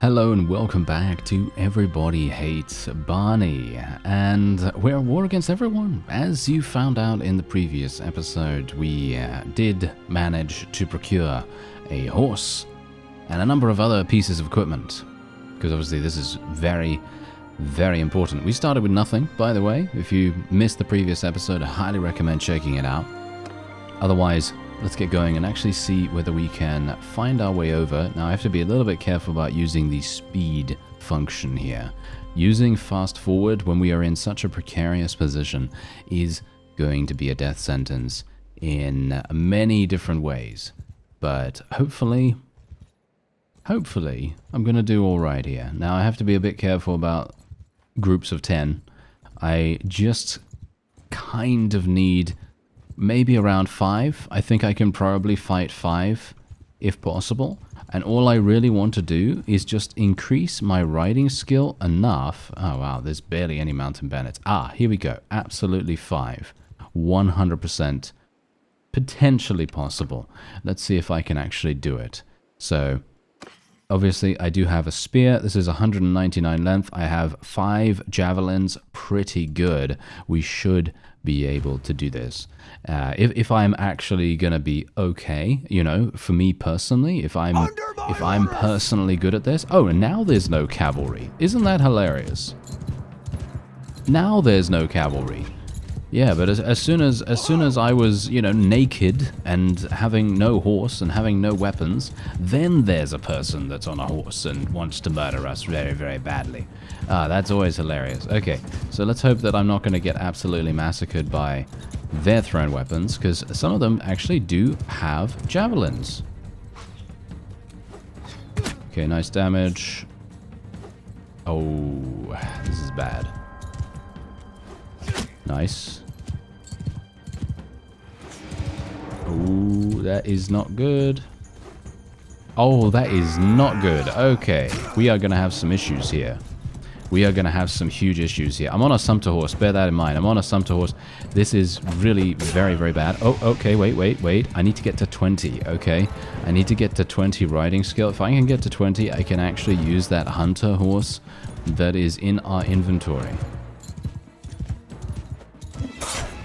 Hello and welcome back to Everybody Hates Barney, and we're at war against everyone. As you found out in the previous episode, we did manage to procure a horse and a number of other pieces of equipment, because obviously this is very, very important. We started with nothing, by the way. If you missed the previous episode, I highly recommend checking it out. Otherwise, let's get going and actually see whether we can find our way over. Now, I have to be a little bit careful about using the speed function here. Using fast forward when we are in such a precarious position is going to be a death sentence in many different ways. But hopefully, I'm going to do all right here. Now, I have to be a bit careful about groups of 10. I just kind of need maybe around 5. I think I can probably fight 5 if possible. And all I really want to do is just increase my riding skill enough. Oh wow, there's barely any mountain bandits. Ah, here we go. Absolutely 5. 100% potentially possible. Let's see if I can actually do it. So, obviously I do have a spear. This is 199 length. I have 5 javelins. Pretty good. We should be able to do this. If I'm actually gonna be okay, you know, for me personally, if I'm personally good at this. Oh, and now there's no cavalry. Isn't that hilarious? Now there's no cavalry. Yeah, but as soon as I was, you know, naked and having no horse and having no weapons, then there's a person that's on a horse and wants to murder us very, very badly. Ah, that's always hilarious. Okay, so let's hope that I'm not going to get absolutely massacred by their thrown weapons, because some of them actually do have javelins. Okay, nice damage. Oh, this is bad. Nice. Oh, that is not good. Oh, that is not good. Okay, we are going to have some issues here. We are going to have some huge issues here. I'm on a sumpter horse. Bear that in mind. I'm on a sumpter horse. This is really very, very bad. Oh, okay. Wait. I need to get to 20. Okay. I need to get to 20 riding skill. If I can get to 20, I can actually use that hunter horse that is in our inventory.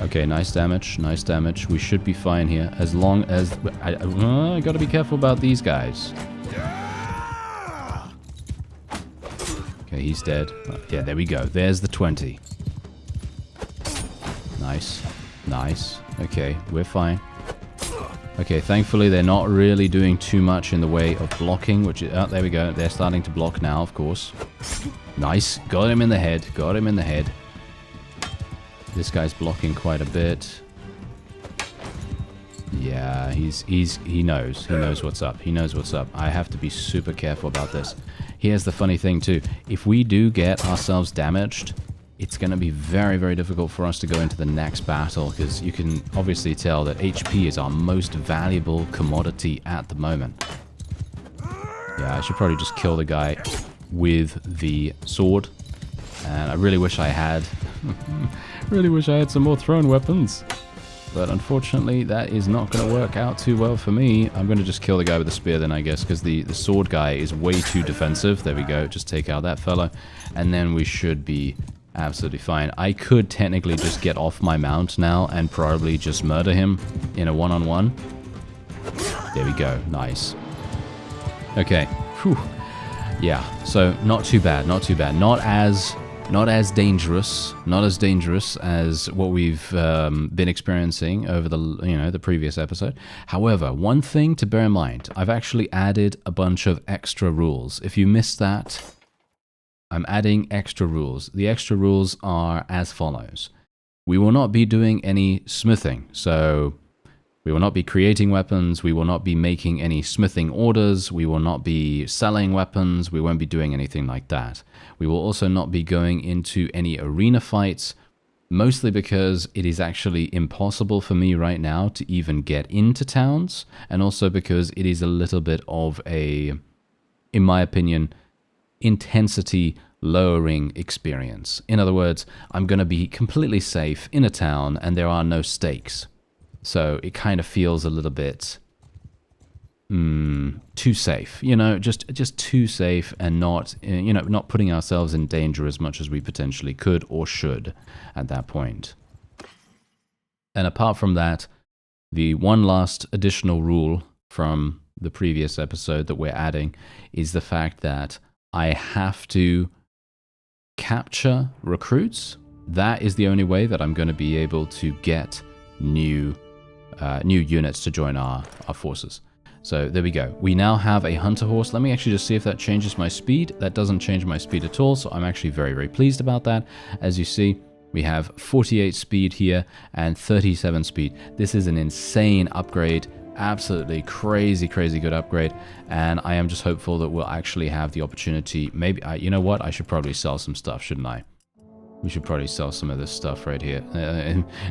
Okay, nice damage. Nice damage. We should be fine here. As long as... I gotta be careful about these guys. Okay, he's dead. Yeah, there we go. There's the 20. Nice. Nice. Okay, we're fine. Okay, thankfully they're not really doing too much in the way of blocking, which is... Oh, there we go. They're starting to block now, of course. Nice. Got him in the head. Got him in the head. This guy's blocking quite a bit. Yeah, he knows what's up. He knows what's up. I have to be super careful about this. Here's the funny thing too. If we do get ourselves damaged, it's going to be very, very difficult for us to go into the next battle, because you can obviously tell that HP is our most valuable commodity at the moment. Yeah, I should probably just kill the guy with the sword. And I really wish I had... really wish I had some more thrown weapons. But unfortunately, that is not going to work out too well for me. I'm going to just kill the guy with the spear then, I guess, because the sword guy is way too defensive. There we go. Just take out that fellow. And then we should be absolutely fine. I could technically just get off my mount now and probably just murder him in a one-on-one. There we go. Nice. Okay. Whew. Yeah, so not too bad, not too bad. Not as dangerous as what we've been experiencing over the previous episode. However, one thing to bear in mind, I've actually added a bunch of extra rules. If you missed that, I'm adding extra rules. The extra rules are as follows. We will not be doing any smithing, so we will not be creating weapons, we will not be making any smithing orders, we will not be selling weapons, we won't be doing anything like that. We will also not be going into any arena fights, mostly because it is actually impossible for me right now to even get into towns, and also because it is a little bit of a, in my opinion, intensity lowering experience. In other words, I'm going to be completely safe in a town and there are no stakes. So it kind of feels a little bit too safe, you know, just too safe, and not, you know, not putting ourselves in danger as much as we potentially could or should at that point. And apart from that, the one last additional rule from the previous episode that we're adding is the fact that I have to capture recruits. That is the only way that I'm going to be able to get new units to join our forces. So there we go. We now have a hunter horse. Let me actually just see if that changes my speed. That doesn't change my speed at all, so I'm actually very, very pleased about that. As you see, we have 48 speed here and 37 speed. This is an insane upgrade. Absolutely crazy, crazy good upgrade. And I am just hopeful that we'll actually have the opportunity. Maybe, you know what? I should probably sell some stuff, shouldn't I? We should probably sell some of this stuff right here.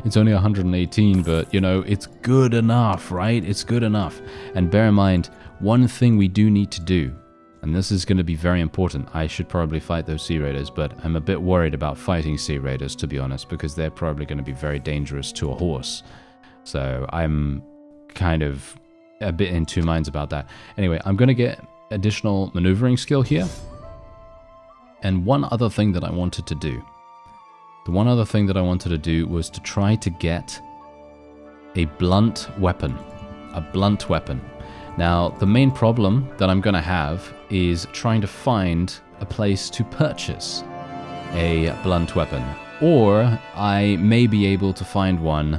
It's only 118, but, you know, it's good enough, right? It's good enough. And bear in mind, one thing we do need to do, and this is going to be very important. I should probably fight those Sea Raiders, but I'm a bit worried about fighting Sea Raiders, to be honest, because they're probably going to be very dangerous to a horse. So I'm kind of a bit in two minds about that. Anyway, I'm going to get additional maneuvering skill here. And one other thing that I wanted to do. The one other thing that I wanted to do was to try to get a blunt weapon. A blunt weapon. Now, the main problem that I'm going to have is trying to find a place to purchase a blunt weapon. Or I may be able to find one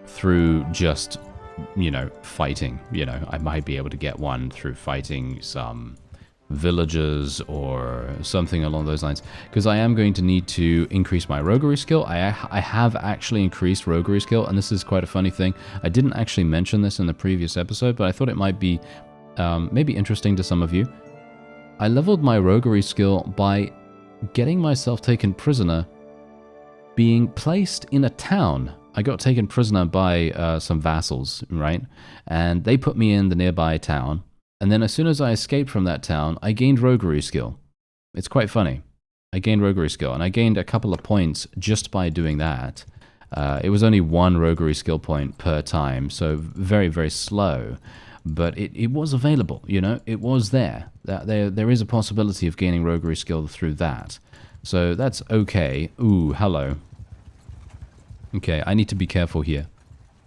through just, you know, fighting. You know, I might be able to get one through fighting some villagers or something along those lines, because I am going to need to increase my roguery skill. I have actually increased roguery skill, and this is quite a funny thing. I didn't actually mention this in the previous episode, but I thought it might be maybe interesting to some of you. I leveled my roguery skill by getting myself taken prisoner, being placed in a town. I got taken prisoner by some vassals, right? And they put me in the nearby town. And then as soon as I escaped from that town, I gained roguery skill. It's quite funny. I gained roguery skill, and I gained a couple of points just by doing that. It was only one roguery skill point per time, so very, very slow. But it was available, you know? It was there. There is a possibility of gaining roguery skill through that. So that's okay. Ooh, hello. Okay, I need to be careful here.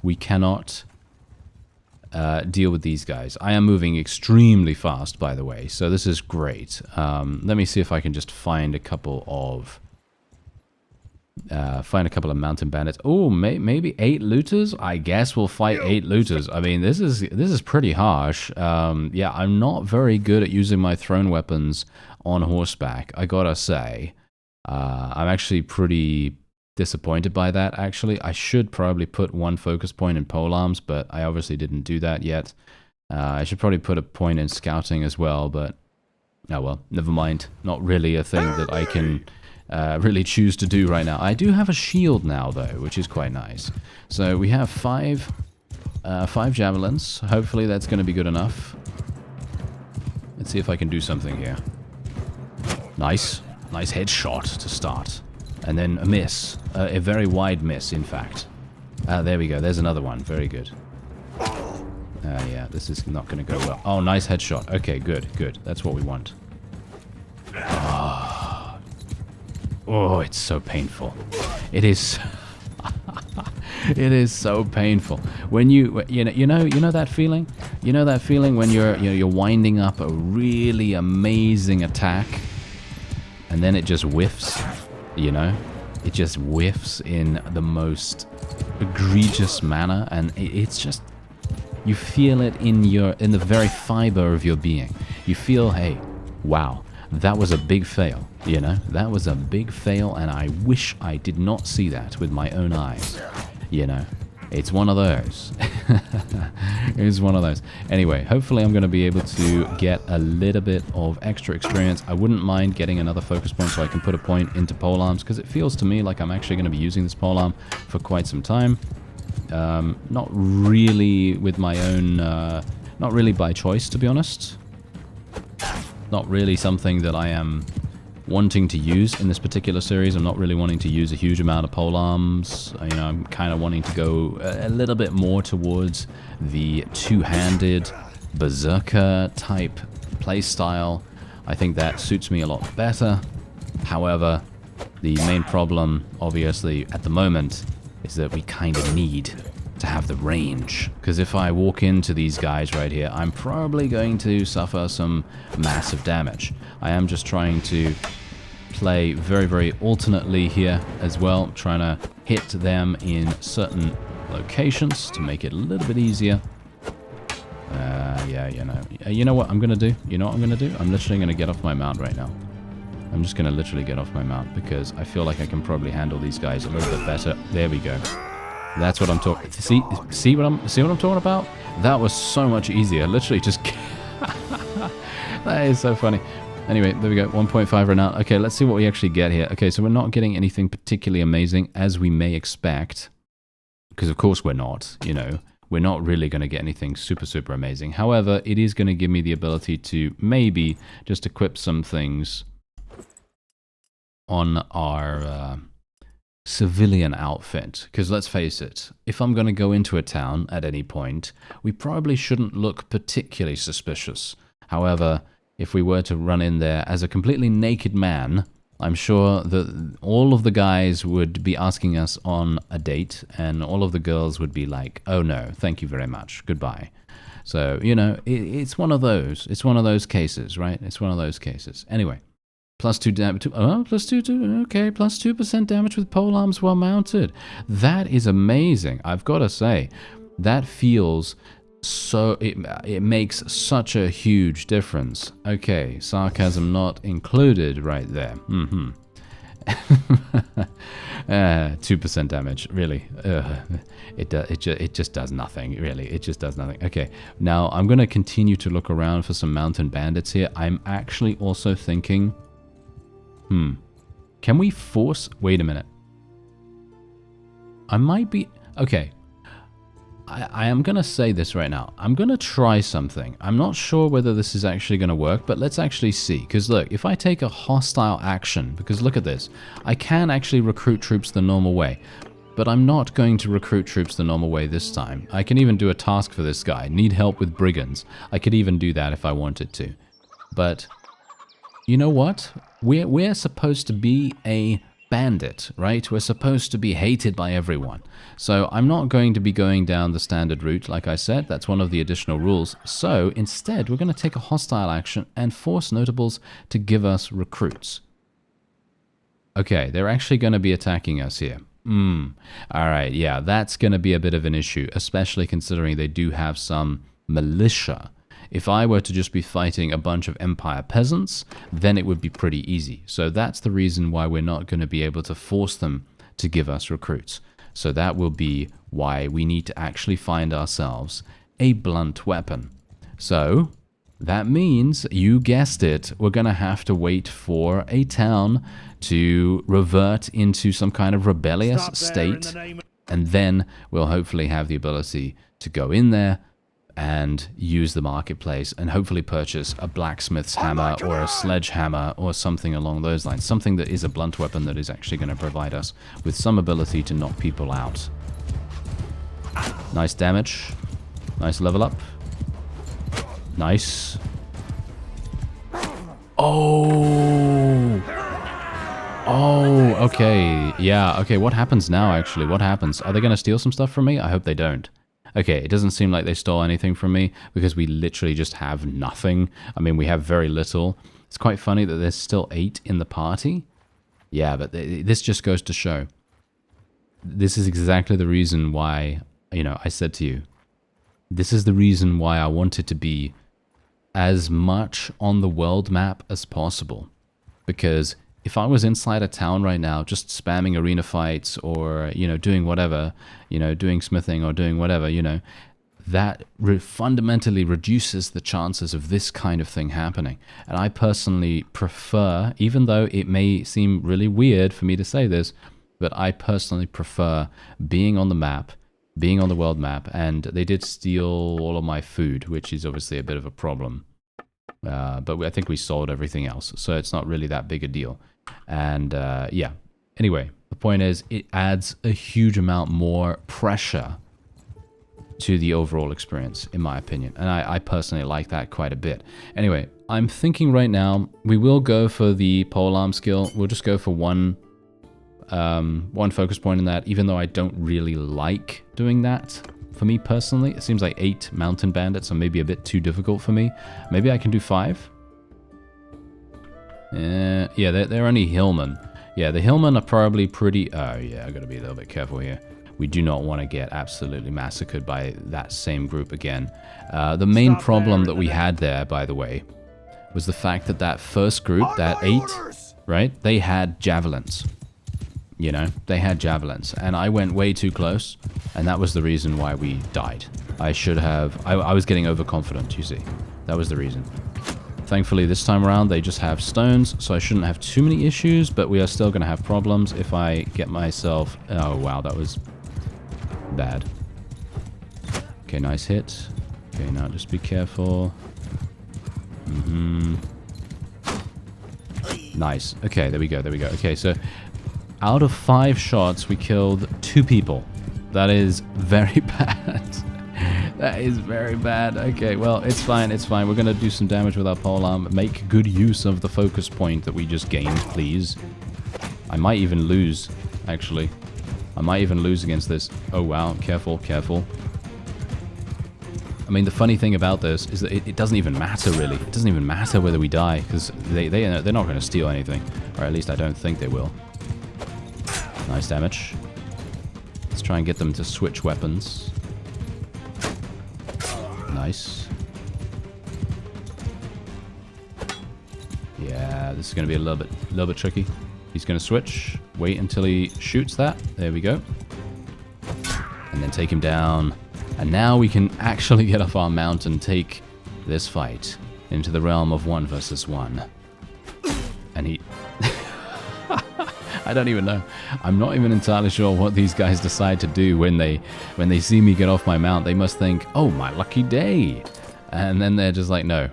We cannot deal with these guys. I am moving extremely fast, by the way, so this is great. Let me see if I can just find a couple of mountain bandits. Oh, maybe 8 looters. I guess we'll fight 8 looters. I mean, this is pretty harsh. Yeah, I'm not very good at using my thrown weapons on horseback, I gotta say. I'm actually pretty disappointed by that, actually. I should probably put one focus point in polearms, but I obviously didn't do that yet. I should probably put a point in scouting as well, but oh well, never mind. Not really a thing that I can really choose to do right now. I do have a shield now, though, which is quite nice. So we have 5 javelins. Hopefully that's going to be good enough. Let's see if I can do something here. Nice. Nice headshot to start. And then a miss. A very wide miss, in fact. There we go. There's another one. Very good. Yeah, this is not going to go well. Oh, nice headshot. Okay, good, good. That's what we want. Oh, it's so painful. It is... It is so painful. When you know that feeling? You know that feeling when you're winding up a really amazing attack, and then it just whiffs? You know, it just whiffs in the most egregious manner, and it's just, you feel it in the very fiber of your being. You feel, hey, wow, that was a big fail. You know, that was a big fail, and I wish I did not see that with my own eyes. You know, it's one of those. It's one of those. Anyway, hopefully I'm going to be able to get a little bit of extra experience. I wouldn't mind getting another focus point so I can put a point into polearms, because it feels to me like I'm actually going to be using this polearm for quite some time. Not really with my own... not really by choice, to be honest. Not really something that I am wanting to use in this particular series. I'm not really wanting to use a huge amount of polearms. You know, I'm kind of wanting to go a little bit more towards the two-handed berserker type playstyle. I think that suits me a lot better. However, the main problem, obviously, at the moment, is that we kind of need to have the range. Because if I walk into these guys right here, I'm probably going to suffer some massive damage. I am just trying to play very, very alternately here as well, trying to hit them in certain locations to make it a little bit easier. Yeah, you know what I'm gonna do? You know what I'm gonna do? I'm literally gonna get off my mount right now. I'm just gonna literally get off my mount because I feel like I can probably handle these guys a little bit better. There we go. That's what I'm talking. See what I'm talking about? That was so much easier. Literally just. That is so funny. Anyway, there we go. 1.5 right now. Okay, let's see what we actually get here. Okay, so we're not getting anything particularly amazing as we may expect, because of course we're not. You know, we're not really going to get anything super, super amazing. However, it is going to give me the ability to maybe just equip some things on our civilian outfit. Because let's face it, if I'm going to go into a town at any point, we probably shouldn't look particularly suspicious. However, if we were to run in there as a completely naked man, I'm sure that all of the guys would be asking us on a date, and all of the girls would be like, oh no, thank you very much, goodbye. So, you know, it's one of those. It's one of those cases, right? It's one of those cases. Anyway, plus 2 damage. Oh, plus 2, okay, plus 2% damage with polearms while mounted. That is amazing. I've got to say, that feels so, it makes such a huge difference. Okay, sarcasm not included right there. 2% damage, really. It just does nothing, really. It just does nothing. Okay, now I'm going to continue to look around for some mountain bandits here. I'm actually also thinking, can we force... Wait a minute. I might be... Okay. I am going to say this right now. I'm going to try something. I'm not sure whether this is actually going to work, but let's actually see. Because look, if I take a hostile action, because look at this, I can actually recruit troops the normal way, but I'm not going to recruit troops the normal way this time. I can even do a task for this guy. Need help with brigands. I could even do that if I wanted to. But you know what? We're supposed to be a bandit, right? We're supposed to be hated by everyone. So I'm not going to be going down the standard route, like I said. That's one of the additional rules. So instead, we're going to take a hostile action and force notables to give us recruits. Okay, they're actually going to be attacking us here. Alright, yeah, that's going to be a bit of an issue, especially considering they do have some militia. If I were to just be fighting a bunch of Empire peasants, then it would be pretty easy. So that's the reason why we're not going to be able to force them to give us recruits. So that will be why we need to actually find ourselves a blunt weapon. So that means, you guessed it, we're going to have to wait for a town to revert into some kind of rebellious state. And then we'll hopefully have the ability to go in there and use the marketplace and hopefully purchase a blacksmith's hammer or a sledgehammer or something along those lines. Something that is a blunt weapon that is actually going to provide us with some ability to knock people out. Nice damage. Nice level up. Nice. Oh! Oh, okay. Yeah, okay. What happens now, actually? What happens? Are they going to steal some stuff from me? I hope they don't. Okay, it doesn't seem like they stole anything from me because we literally just have nothing. I mean, we have very little. It's quite funny that there's still 8 in the party. Yeah, but this just goes to show. This is exactly the reason why, you know, I said to you, this is the reason why I wanted to be as much on the world map as possible. Because if I was inside a town right now, just spamming arena fights or, you know, doing whatever, you know, doing smithing or doing whatever, you know, that fundamentally reduces the chances of this kind of thing happening. And I personally prefer, even though it may seem really weird for me to say this, but I personally prefer being on the map, being on the world map, and they did steal all of my food, which is obviously a bit of a problem. But I think we sold everything else, so it's not really that big a deal. And yeah, anyway, the point is it adds a huge amount more pressure to the overall experience, in my opinion. And I personally like that quite a bit. Anyway, I'm thinking right now, we will go for the polearm skill. We'll just go for one focus point in that, even though I don't really like doing that. For me personally, it seems like 8 mountain bandits are maybe a bit too difficult for me. Maybe I can do 5. Yeah, they're only hillmen. Yeah, the hillmen are probably pretty... Oh, yeah, I gotta be a little bit careful here. We do not want to get absolutely massacred by that same group again. The main problem that we had there, by the way, was the fact that that first group, that 8, right? They had javelins. You know, they had javelins. And I went way too close, and that was the reason why we died. I should have... I was getting overconfident, you see. That was the reason. Thankfully, this time around, they just have stones, so I shouldn't have too many issues, but we are still going to have problems if I get myself... Oh, wow, that was bad. Okay, nice hit. Okay, now just be careful. Nice. Okay, there we go, there we go. Okay, so out of 5 shots, we killed 2 people. That is very bad. That is very bad. Okay, well, it's fine, it's fine. We're going to do some damage with our polearm. Make good use of the focus point that we just gained, please. I might even lose, actually. I might even lose against this. Oh, wow. Careful, careful. I mean, the funny thing about this is that it doesn't even matter, really. It doesn't even matter whether we die, because they're not going to steal anything. Or at least I don't think they will. Nice damage. Let's try and get them to switch weapons. Nice. Yeah, this is going to be a little bit tricky. He's going to switch. Wait until he shoots that. There we go. And then take him down. And now we can actually get off our mount and take this fight into the realm of 1 versus 1. And he... I don't even know. I'm not even entirely sure what these guys decide to do when they see me get off my mount. They must think, oh, my lucky day. And then they're just like, no.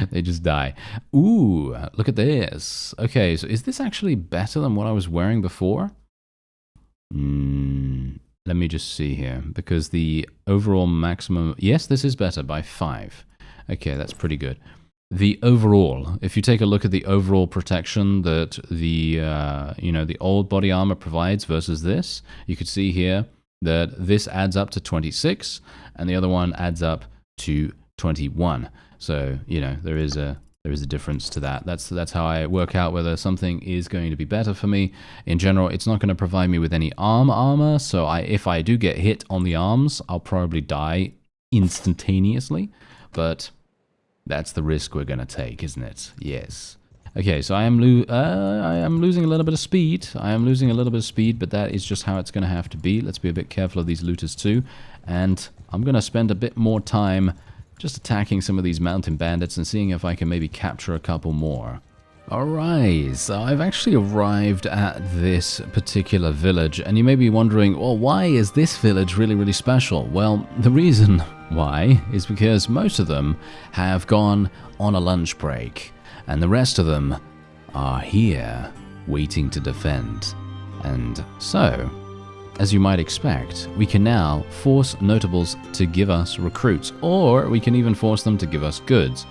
They just die. Ooh, look at this. Okay, so is this actually better than what I was wearing before? Let me just see here. Because the overall maximum... Yes, this is better by 5. Okay, that's pretty good. The overall, if you take a look at the overall protection that the the old body armor provides versus this, you could see here that this adds up to 26 and the other one adds up to 21. So, you know, there is a difference to that. That's how I work out whether something is going to be better for me. In general, it's not going to provide me with any armor, so if I do get hit on the arms, I'll probably die instantaneously, but that's the risk we're going to take, isn't it? Yes. Okay, so I am losing a little bit of speed. I am losing a little bit of speed, but that is just how it's going to have to be. Let's be a bit careful of these looters too. And I'm going to spend a bit more time just attacking some of these mountain bandits and seeing if I can maybe capture a couple more. Alright, so I've actually arrived at this particular village, and you may be wondering, well, why is this village really, really special? Well, the reason why is because most of them have gone on a lunch break, and the rest of them are here, waiting to defend. And so, as you might expect, we can now force notables to give us recruits, or we can even force them to give us goods.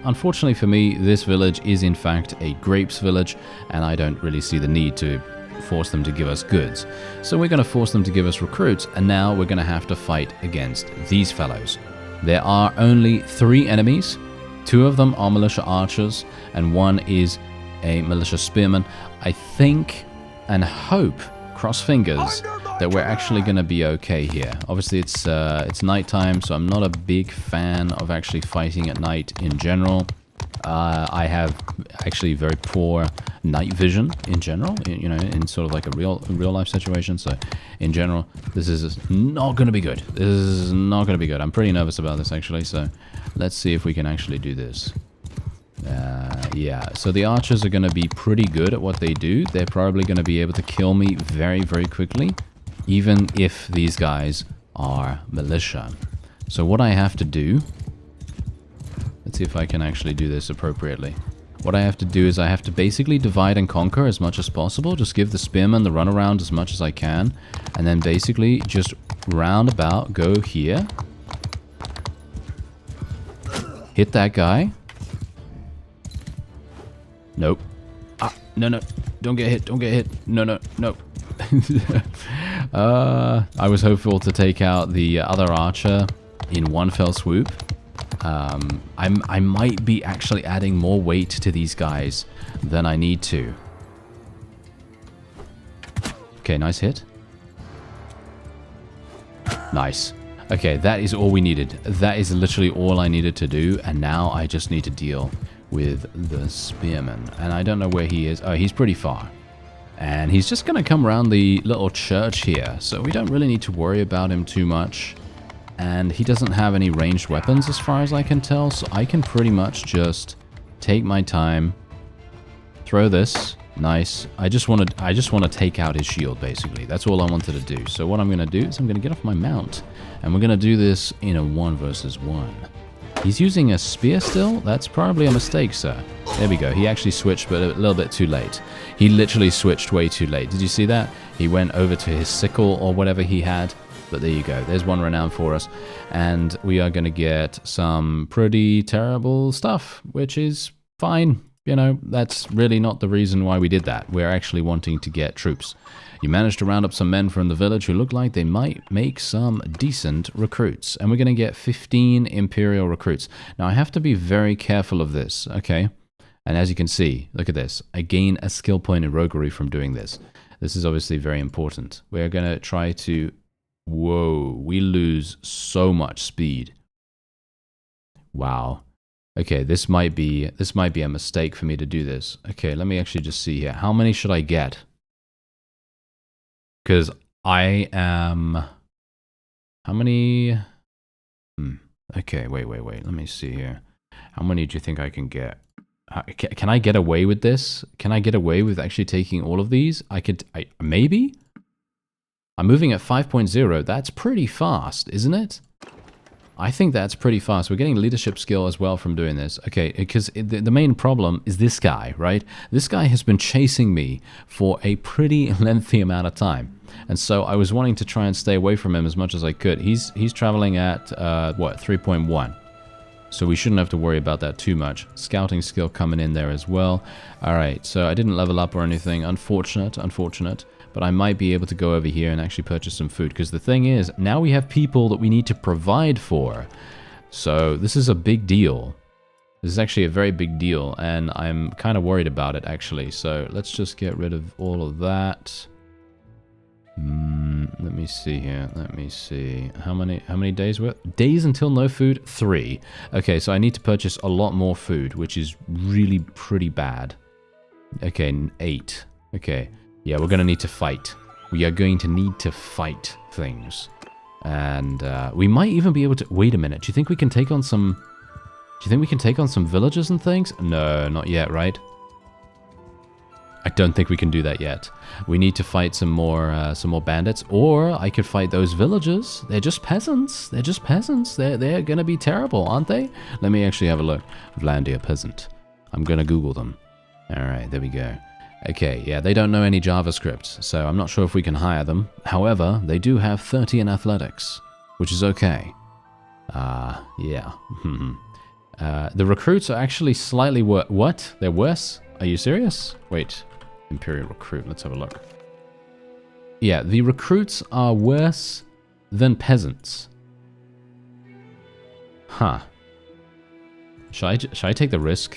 Unfortunately for me, this village is in fact a grapes village, and I don't really see the need to force them to give us goods. So we're going to force them to give us recruits, and now we're going to have to fight against these fellows. There are only 3 enemies. 2 of them are militia archers, and 1 is a militia spearman. I think and hope, cross fingers, that we're actually going to be okay here. Obviously, it's nighttime, so I'm not a big fan of actually fighting at night in general. I have actually very poor night vision in general, in sort of like a real life situation. So, in general, this is not going to be good. This is not going to be good. I'm pretty nervous about this actually. So, let's see if we can actually do this. Yeah, so the archers are going to be pretty good at what they do. They're probably going to be able to kill me very, very quickly, even if these guys are militia. So what I have to do... Let's see if I can actually do this appropriately. What I have to do is I have to basically divide and conquer as much as possible. Just give the spearmen the runaround as much as I can. And then basically just roundabout, go here. Hit that guy. Nope. Ah, no, no. Don't get hit. Don't get hit. No, no, no. I was hopeful to take out the other archer in one fell swoop. I might be actually adding more weight to these guys than I need to. Okay, nice hit. Nice. Okay, that is all we needed. That is literally all I needed to do, and now I just need to deal with the spearman. And I don't know where he is. Oh, he's pretty far. And he's just going to come around the little church here, so we don't really need to worry about him too much. And he doesn't have any ranged weapons as far as I can tell, so I can pretty much just take my time, throw this. Nice. I just want to take out his shield, basically. That's all I wanted to do. So what I'm going to do is I'm going to get off my mount, and we're going to do this in a 1 versus 1. He's using a spear still? That's probably a mistake, sir. There we go. He actually switched, but a little bit too late. He literally switched way too late. Did you see that? He went over to his sickle or whatever he had. But there you go. There's 1 renown for us. And we are going to get some pretty terrible stuff, which is fine. You know, that's really not the reason why we did that. We're actually wanting to get troops. You managed to round up some men from the village who look like they might make some decent recruits. And we're going to get 15 Imperial recruits. Now, I have to be very careful of this, okay? And as you can see, look at this. I gain a skill point in roguery from doing this. This is obviously very important. We're going to try to... Whoa, we lose so much speed. Wow. Okay, this might be a mistake for me to do this. Okay, let me actually just see here. How many should I get? Because I am... How many... Okay, wait. Let me see here. How many do you think I can get? Can I get away with this? Can I get away with actually taking all of these? Maybe? I'm moving at 5.0. That's pretty fast, isn't it? I think that's pretty fast. We're getting leadership skill as well from doing this. Okay, because the main problem is this guy, right? This guy has been chasing me for a pretty lengthy amount of time. And so I was wanting to try and stay away from him as much as I could. He's traveling at, what, 3.1. So we shouldn't have to worry about that too much. Scouting skill coming in there as well. All right, so I didn't level up or anything. Unfortunate. But I might be able to go over here and actually purchase some food. Because the thing is, now we have people that we need to provide for. So this is a big deal. This is actually a very big deal. And I'm kind of worried about it, actually. So let's just get rid of all of that. Let me see here. Let me see. How many days worth? Days until no food? 3. Okay, so I need to purchase a lot more food, which is really pretty bad. Okay, 8. Okay. Yeah, we're going to need to fight. We are going to need to fight things. And we might even be able to... Wait a minute. Do you think we can take on some... Do you think we can take on some villagers and things? No, not yet, right? I don't think we can do that yet. We need to fight some more bandits. Or I could fight those villagers. They're just peasants. They're just peasants. They're going to be terrible, aren't they? Let me actually have a look. Vlandia peasant. I'm going to Google them. All right, there we go. Okay, yeah, they don't know any JavaScript, so I'm not sure if we can hire them. However, they do have 30 in athletics, which is okay. Yeah. The recruits are actually slightly what? They're worse? Are you serious? Wait, Imperial recruit, let's have a look. Yeah, the recruits are worse than peasants. Huh. Should I take the risk?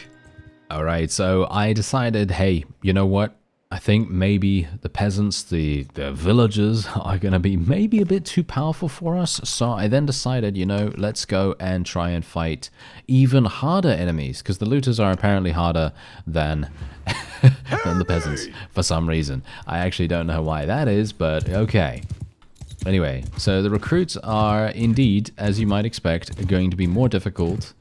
Alright, so I decided, hey, you know what? I think maybe the peasants, the villagers are going to be maybe a bit too powerful for us. So I then decided, you know, let's go and try and fight even harder enemies. Because the looters are apparently harder than, than the peasants for some reason. I actually don't know why that is, but okay. Anyway, so the recruits are indeed, as you might expect, going to be more difficult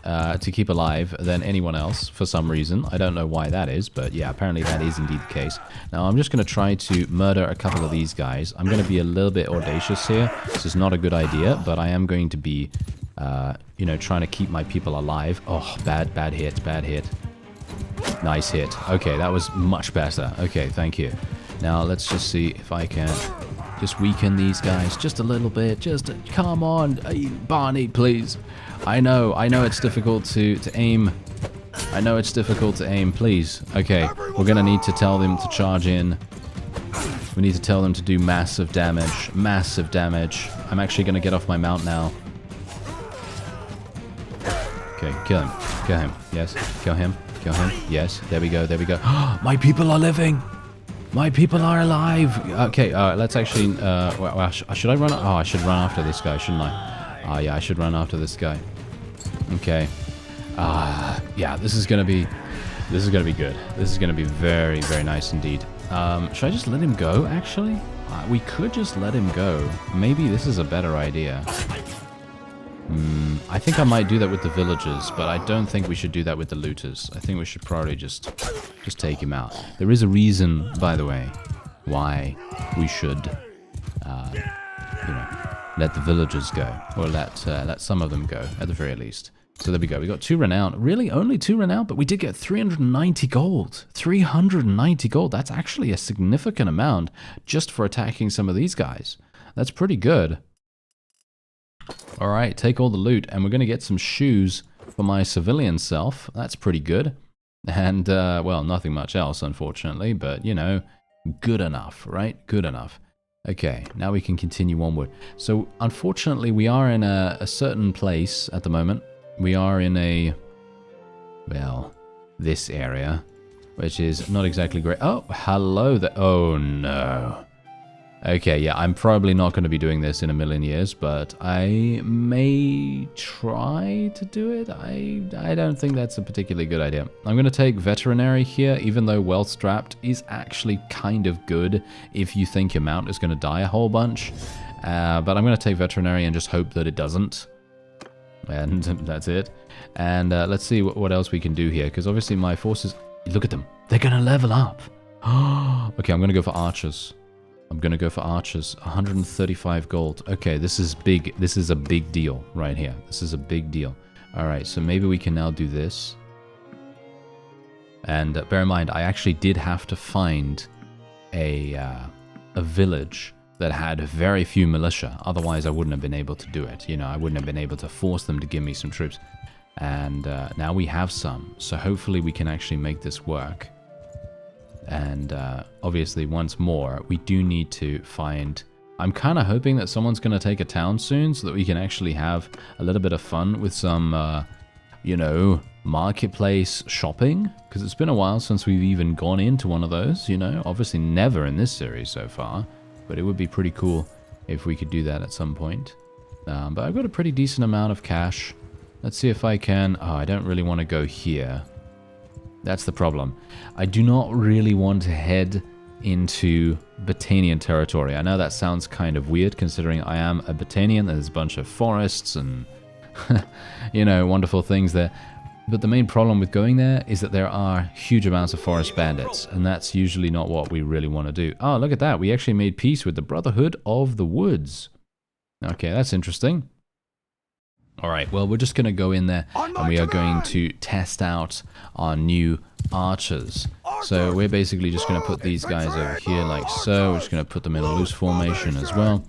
to keep alive than anyone else for some reason. I don't know why that is, but yeah, apparently that is indeed the case. Now, I'm just going to try to murder a couple of these guys. I'm going to be a little bit audacious here. This is not a good idea, but I am going to be, you know, trying to keep my people alive. Oh, bad hit. Nice hit. Okay, that was much better. Okay, thank you. Now, let's just see if I can Just weaken these guys just a little bit. Just come on, Barney, please. I know it's difficult to aim. I know it's difficult to aim, please. Okay, we're gonna need to tell them to charge in. We need to tell them to do massive damage. Massive damage. I'm actually gonna get off my mount now. Okay, kill him. Kill him. Yes. Kill him. Kill him. Yes. There we go. There we go. My people are living! My people are alive! Okay, let's actually... should I run... Oh, I should run after this guy, shouldn't I? Oh, yeah, I should run after this guy. Okay. Yeah, this is gonna be... This is gonna be good. This is gonna be very, very nice indeed. Should I just let him go, actually? We could just let him go. Maybe this is a better idea. I think I might do that with the villagers, but I don't think we should do that with the looters. I think we should probably just take him out. There is a reason, by the way, why we should, you know, let the villagers go, or let some of them go at the very least. So there we go. We got 2 renown. Really, only 2 renown, but we did get 390 gold. 390 gold. That's actually a significant amount just for attacking some of these guys. That's pretty good. All right, take all the loot, and we're going to get some shoes for my civilian self. That's pretty good. And, well, nothing much else, unfortunately, but, you know, good enough, right? Good enough. Okay, now we can continue onward. So, unfortunately, we are in a certain place at the moment. We are in a, well, this area, which is not exactly great. Oh, hello there. Oh, no. Okay, yeah, I'm probably not going to be doing this in a million years, but I may try to do it. I don't think that's a particularly good idea. I'm going to take veterinary here, even though well-strapped is actually kind of good if you think your mount is going to die a whole bunch. But I'm going to take veterinary and just hope that it doesn't. And that's it. And let's see what else we can do here, because obviously my forces... Look at them. They're going to level up. Okay, I'm going to go for archers. 135 gold. Okay, this is big. This is a big deal right here. This is a big deal. All right, so maybe we can now do this. And bear in mind, I actually did have to find a village that had very few militia. Otherwise, I wouldn't have been able to do it. You know, I wouldn't have been able to force them to give me some troops. And now we have some. So hopefully we can actually make this work. And obviously, once more, we do need to find... I'm kind of hoping that someone's going to take a town soon so that we can actually have a little bit of fun with some, you know, marketplace shopping. Because it's been a while since we've even gone into one of those, you know. Obviously, never in this series so far. But it would be pretty cool if we could do that at some point. But I've got a pretty decent amount of cash. Let's see if I can... Oh, I don't really want to go here. That's the problem. I do not really want to head into Botanian territory. I know that sounds kind of weird considering I am a Botanian. There's a bunch of forests and, you know, wonderful things there. But the main problem with going there is that there are huge amounts of forest bandits. And that's usually not what we really want to do. Oh, look at that. We actually made peace with the Brotherhood of the Woods. Okay, that's interesting. Alright, well, we're just going to go in there and we are going to test out our new archers. So we're basically just going to put these guys over here like so. We're just going to put them in a loose formation as well.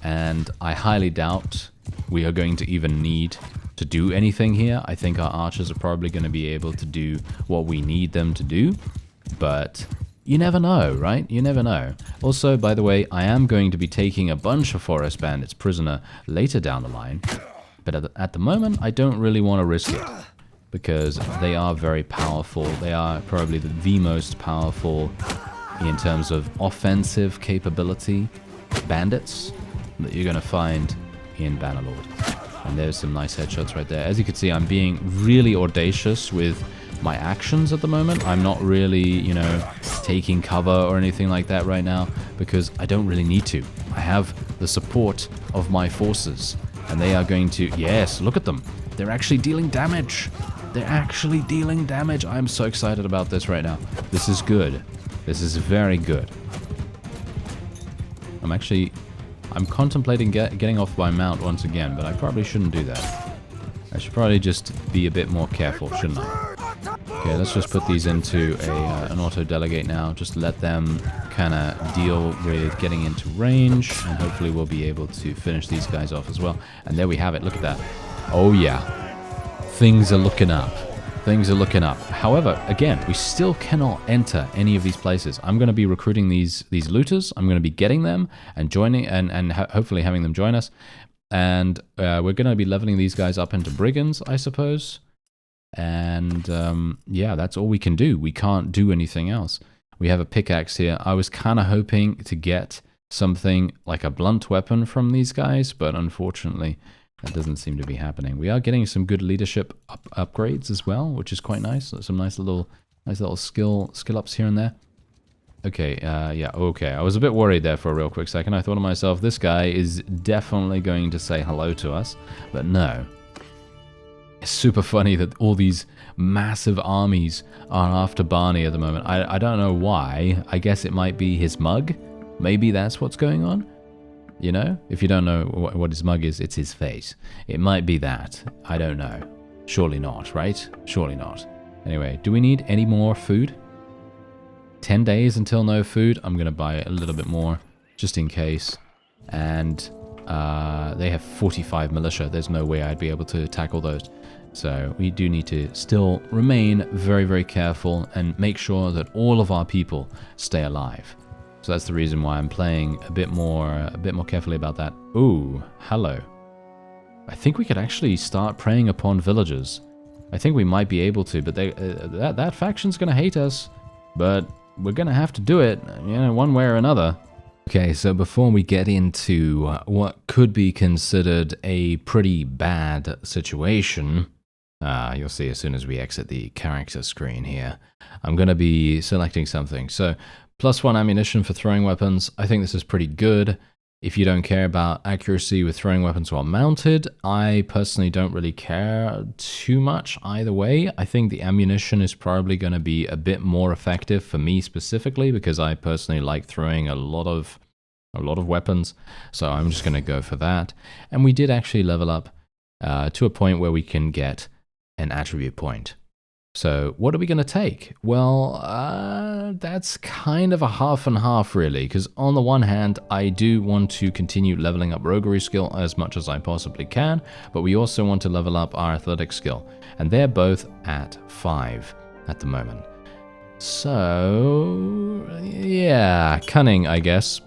And I highly doubt we are going to even need to do anything here. I think our archers are probably going to be able to do what we need them to do. But you never know, right? You never know. Also, by the way, I am going to be taking a bunch of forest bandits prisoner later down the line. But at the moment, I don't really want to risk it because they are very powerful. They are probably the most powerful in terms of offensive capability bandits that you're going to find in Bannerlord. And there's some nice headshots right there. As you can see, I'm being really audacious with my actions at the moment. I'm not really, you know, taking cover or anything like that right now because I don't really need to. I have the support of my forces. And they are going to... Yes, look at them. They're actually dealing damage. They're actually dealing damage. I'm so excited about this right now. This is good. This is very good. I'm contemplating getting off my mount once again, but I probably shouldn't do that. I should probably just be a bit more careful, shouldn't I? Okay, let's just put these into an auto-delegate now. Just let them kind of deal with getting into range, and hopefully we'll be able to finish these guys off as well. And there we have it. Look at that. Oh, yeah. Things are looking up. Things are looking up. However, again, we still cannot enter any of these places. I'm going to be recruiting these looters. I'm going to be getting them and joining, and hopefully having them join us. And we're going to be leveling these guys up into brigands, I suppose. And yeah, that's all we can do. We can't do anything else. We have a pickaxe here. I was kind of hoping to get something like a blunt weapon from these guys, but unfortunately that doesn't seem to be happening. We are getting some good leadership upgrades as well, which is quite nice. Some nice little skill ups here and there. Okay, yeah, okay. I was a bit worried there for a real quick second. I thought to myself, this guy is definitely going to say hello to us, but no. It's super funny that all these massive armies are after Barney at the moment. I don't know why. I guess it might be his mug. Maybe that's what's going on. You know? If you don't know what his mug is, it's his face. It might be that. I don't know. Surely not, right? Surely not. Anyway, do we need any more food? 10 days until no food. I'm going to buy a little bit more just in case. And they have 45 militia. There's no way I'd be able to tackle those. So we do need to still remain very, very careful and make sure that all of our people stay alive. So that's the reason why I'm playing a bit more carefully about that. Ooh, hello. I think we could actually start preying upon villagers. I think we might be able to, but that faction's going to hate us. But we're going to have to do it, you know, one way or another. Okay, so before we get into what could be considered a pretty bad situation, you'll see as soon as we exit the character screen here, I'm going to be selecting something. So, +1 ammunition for throwing weapons. I think this is pretty good. If you don't care about accuracy with throwing weapons while mounted, I personally don't really care too much either way. I think the ammunition is probably going to be a bit more effective for me specifically, because I personally like throwing a lot of weapons. So I'm just going to go for that. And we did actually level up to a point where we can get an attribute point. So what are we going to take? Well, that's kind of a half and half really, because on the one hand, I do want to continue leveling up roguery skill as much as I possibly can, but we also want to level up our athletic skill, and they're both at 5 at the moment. So, yeah, cunning, I guess.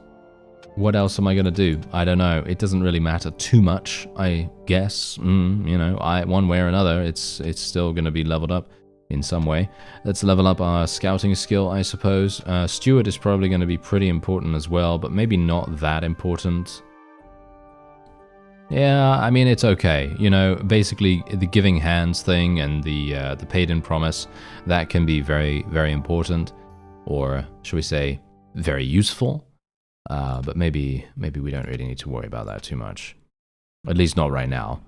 What else am I going to do? I don't know. It doesn't really matter too much, I guess. You know, one way or another, it's still going to be leveled up in some way. Let's level up our scouting skill, I suppose. Steward is probably going to be pretty important as well, but maybe not that important. Yeah, I mean, it's okay. You know, basically the giving hands thing and the paid-in promise, that can be very, very important, or should we say, very useful. But maybe we don't really need to worry about that too much. At least not right now.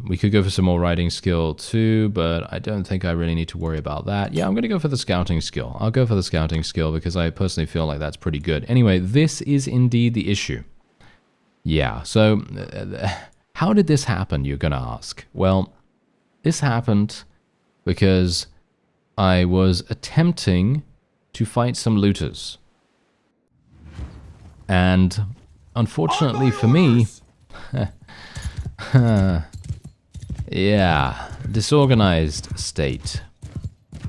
We could go for some more riding skill too, but I don't think I really need to worry about that. Yeah, I'm going to go for the scouting skill. I'll go for the scouting skill because I personally feel like that's pretty good. Anyway, this is indeed the issue. Yeah, so how did this happen, you're going to ask? Well, this happened because I was attempting to fight some looters. And unfortunately for me, yeah, disorganized state.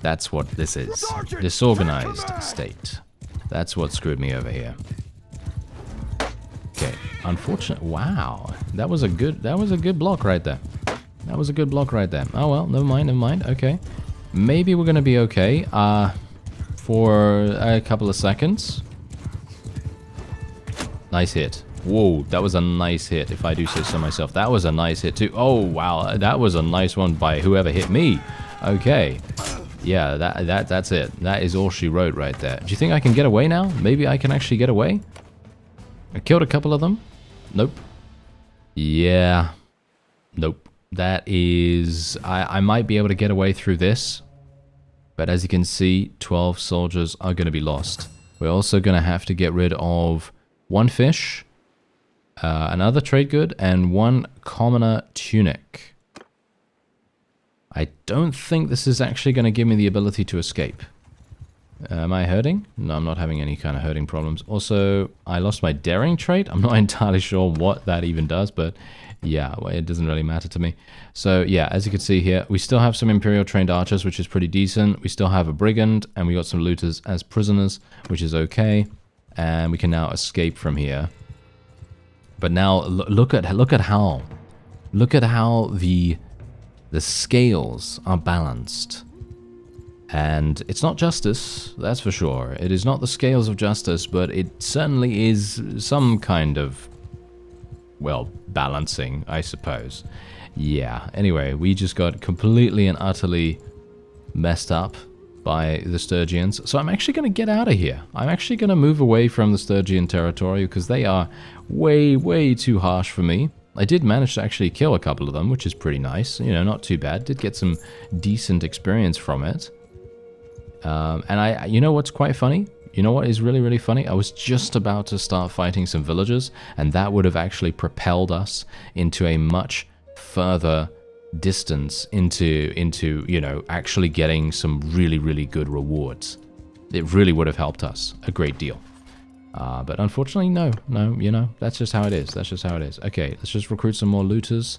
That's what this is. Disorganized state. That's what screwed me over here. Okay, unfortunate. Wow, that was a good block right there. That was a good block right there. Oh well, never mind. Okay, maybe we're gonna be okay. For a couple of seconds. Nice hit. Whoa, that was a nice hit, if I do say so myself. That was a nice hit too. Oh, wow, that was a nice one by whoever hit me. Okay. Yeah, that's it. That is all she wrote right there. Do you think I can get away now? Maybe I can actually get away? I killed a couple of them. Nope. Yeah. Nope. That is... I might be able to get away through this. But as you can see, 12 soldiers are going to be lost. We're also going to have to get rid of 1 fish, another trade good, and 1 commoner tunic. I don't think this is actually going to give me the ability to escape. Am I hurting? No, I'm not having any kind of hurting problems. Also, I lost my daring trait. I'm not entirely sure what that even does, but yeah, well, it doesn't really matter to me. So yeah, as you can see here, we still have some Imperial trained archers, which is pretty decent. We still have a brigand, and we got some looters as prisoners, which is okay. And we can now escape from here. But now look at how the scales are balanced. And it's not justice, that's for sure. It is not the scales of justice, but it certainly is some kind of, well, balancing, I suppose. Yeah, anyway, we just got completely and utterly messed up by the Sturgians. So I'm actually going to get out of here. I'm actually going to move away from the Sturgian territory because they are way, way too harsh for me. I did manage to actually kill a couple of them, which is pretty nice. You know, not too bad. Did get some decent experience from it. And you know what's quite funny? You know what is really, really funny? I was just about to start fighting some villagers, and that would have actually propelled us into a much further distance into you know, actually getting some really, really good rewards. It really would have helped us a great deal. But unfortunately, no, you know, that's just how it is. That's just how it is. Okay, let's just recruit some more looters.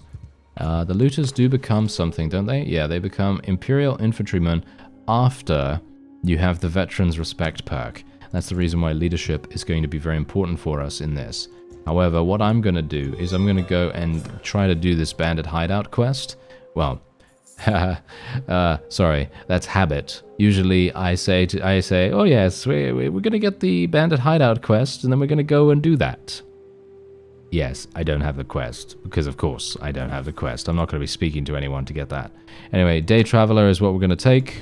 The looters do become something, don't they? Yeah, they become Imperial Infantrymen after you have the Veterans Respect perk. That's the reason why leadership is going to be very important for us in this. However, what I'm going to do is I'm going to go and try to do this bandit hideout quest. Well, sorry, that's habit. Usually I say, oh yes, we're going to get the bandit hideout quest, and then we're going to go and do that. Yes, I don't have the quest, because of course I don't have the quest. I'm not going to be speaking to anyone to get that. Anyway, Day Traveler is what we're going to take.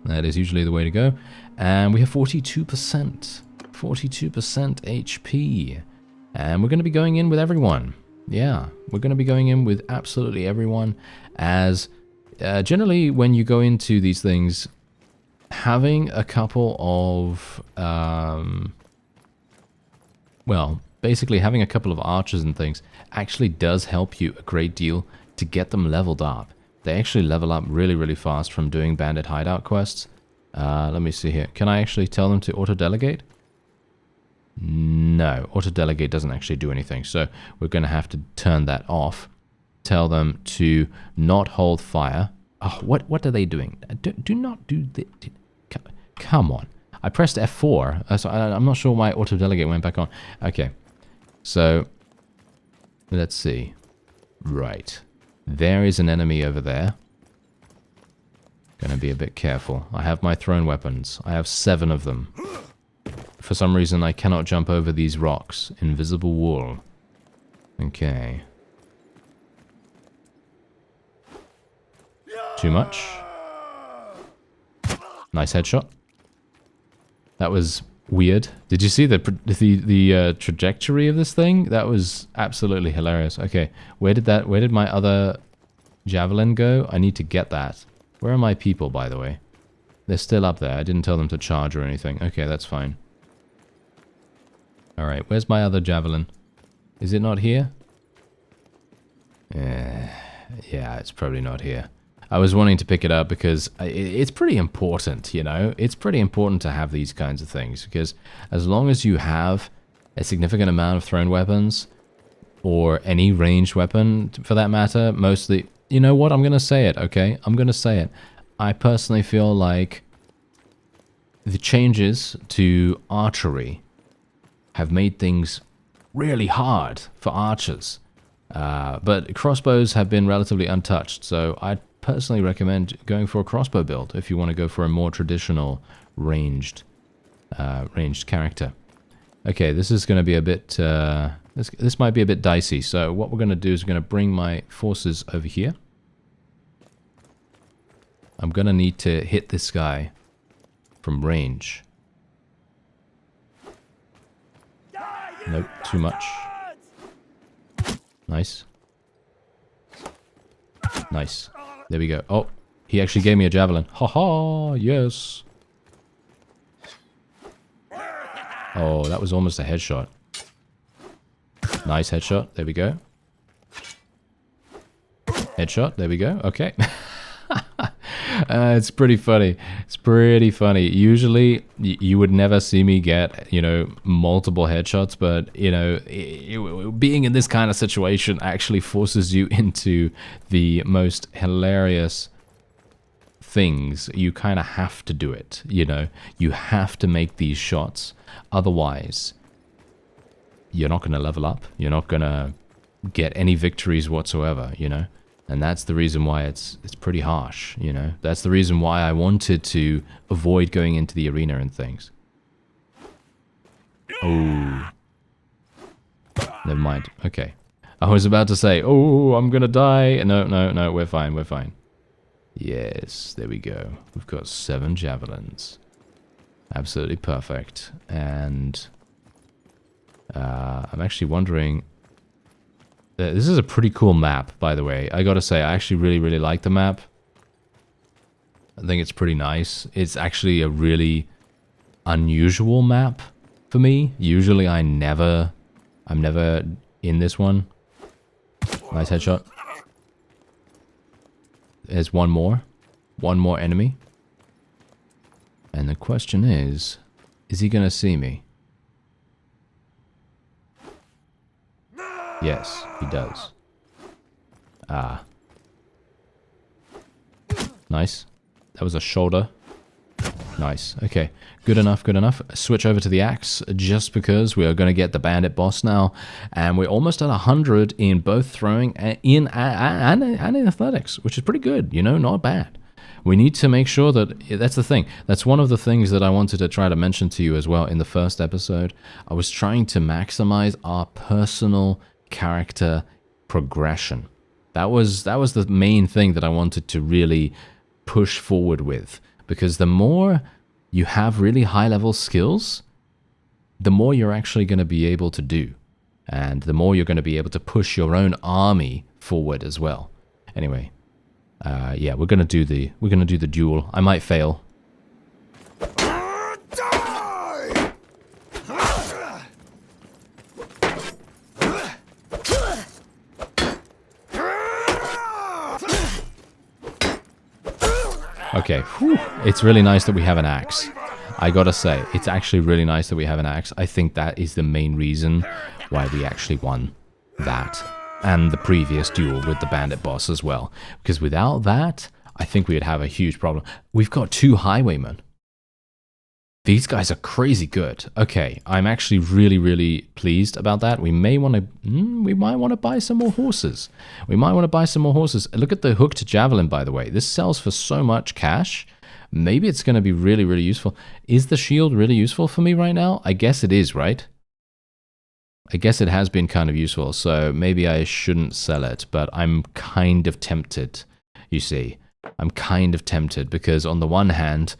That is usually the way to go. And we have 42%. 42% HP. And we're going to be going in with everyone. Yeah, we're going to be going in with absolutely everyone, as generally when you go into these things, having a couple of, well, basically having a couple of archers and things actually does help you a great deal to get them leveled up. They actually level up really, really fast from doing bandit hideout quests. Let me see here. Can I actually tell them to auto-delegate? No, auto-delegate doesn't actually do anything, so we're going to have to turn that off. Tell them to not hold fire. Oh, what are they doing? Do not do this. Come on. I pressed F4, so I'm not sure why auto-delegate went back on. Okay, so let's see. Right. There is an enemy over there. Gonna be a bit careful. I have my thrown weapons. I have 7 of them. For some reason, I cannot jump over these rocks. Invisible wall. Okay. Too much. Nice headshot. That was weird. Did you see the trajectory of this thing? That was absolutely hilarious. Okay, where did my other javelin go? I need to get that. Where are my people, by the way? They're still up there. I didn't tell them to charge or anything. Okay, that's fine. Alright, where's my other javelin? Is it not here? Yeah, it's probably not here. I was wanting to pick it up because it's pretty important, you know? It's pretty important to have these kinds of things, because as long as you have a significant amount of thrown weapons, or any ranged weapon for that matter, mostly... You know what? I'm going to say it, okay? I'm going to say it. I personally feel like the changes to archery have made things really hard for archers. But crossbows have been relatively untouched, so I personally recommend going for a crossbow build if you want to go for a more traditional ranged character. Okay, this is going to be a bit... This might be a bit dicey, so what we're going to do is we're going to bring my forces over here. I'm going to need to hit this guy from range. Nope, too much. Nice. Nice. There we go. Oh, he actually gave me a javelin. Ha-ha, yes. Oh, that was almost a headshot. Nice headshot. There we go. Headshot. There we go. Okay. It's pretty funny. It's pretty funny. Usually, you would never see me get, you know, multiple headshots, but, you know, being in this kind of situation actually forces you into the most hilarious things. You kind of have to do it, you know. You have to make these shots. Otherwise, you're not going to level up. You're not going to get any victories whatsoever, you know. And that's the reason why it's pretty harsh, you know. That's the reason why I wanted to avoid going into the arena and things. Oh. Never mind. Okay. I was about to say, oh, I'm gonna die. No, no, no, we're fine, we're fine. Yes, there we go. We've got 7 javelins. Absolutely perfect. And I'm actually wondering... This is a pretty cool map, by the way. I gotta say, I actually really, really like the map. I think it's pretty nice. It's actually a really unusual map for me. Usually I'm never in this one. Nice headshot. There's one more enemy. And the question is he gonna see me? Yes, he does. Ah. Nice. That was a shoulder. Nice. Okay. Good enough, good enough. Switch over to the axe, just because we are going to get the bandit boss now. And we're almost at 100 in both throwing and in athletics, which is pretty good, you know, not bad. We need to make sure that, that's the thing. That's one of the things that I wanted to try to mention to you as well in the first episode. I was trying to maximize our personal character progression. That was the main thing that I wanted to really push forward with, because the more you have really high level skills, the more you're actually going to be able to do, and the more you're going to be able to push your own army forward as well. Anyway, yeah, we're gonna do the duel. I might fail. Okay, whew. It's really nice that we have an axe. I gotta say, it's actually really nice that we have an axe. I think that is the main reason why we actually won that. And the previous duel with the bandit boss as well. Because without that, I think we would have a huge problem. We've got 2 highwaymen. These guys are crazy good. Okay, I'm actually really, really pleased about that. We may want to, we might want to buy some more horses. We might want to buy some more horses. Look at the hooked javelin, by the way. This sells for so much cash. Maybe it's going to be really, really useful. Is the shield really useful for me right now? I guess it is, right? I guess it has been kind of useful, so maybe I shouldn't sell it, but I'm kind of tempted, you see. I'm kind of tempted because on the one hand,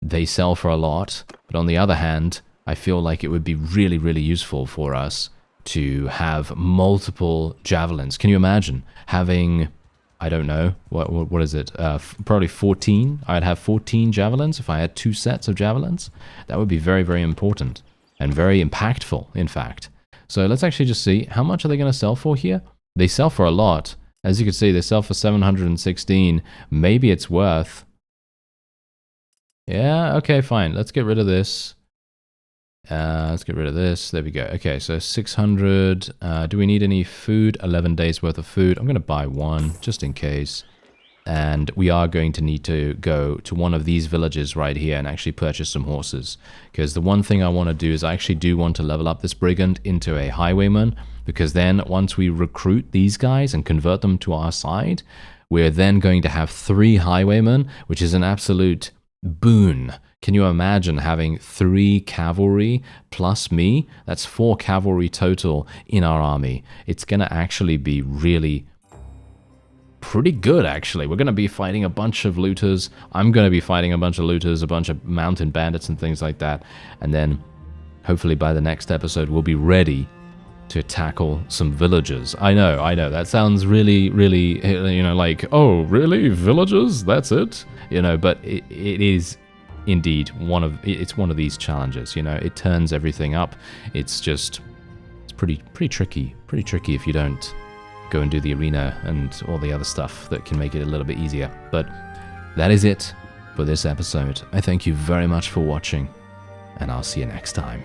they sell for a lot, but on the other hand, I feel like it would be really, really useful for us to have multiple javelins. Can you imagine having, I don't know, what is it? Probably 14. I'd have 14 javelins if I had 2 sets of javelins. That would be very, very important and very impactful, in fact. So let's actually just see, how much are they going to sell for here? They sell for a lot. As you can see, they sell for 716. Maybe it's worth... Yeah, okay, fine. Let's get rid of this. Let's get rid of this. There we go. Okay, so 600. Do we need any food? 11 days worth of food. I'm going to buy 1, just in case. And we are going to need to go to one of these villages right here and actually purchase some horses. Because the one thing I want to do is I actually do want to level up this brigand into a highwayman. Because then once we recruit these guys and convert them to our side, we're then going to have 3 highwaymen, which is an absolute boon. Can you imagine having 3 cavalry plus me? That's 4 cavalry total in our army. It's going to actually be really pretty good, actually. We're going to be fighting a bunch of looters. I'm going to be fighting a bunch of looters, a bunch of mountain bandits and things like that. And then hopefully by the next episode, we'll be ready to tackle some villagers. I know, that sounds really, really, you know, like, oh, really? Villagers? That's it? You know, but it is indeed one of these challenges, you know. It turns everything up. It's just, it's pretty tricky if you don't go and do the arena and all the other stuff that can make it a little bit easier. But that is it for this episode. I thank you very much for watching, and I'll see you next time.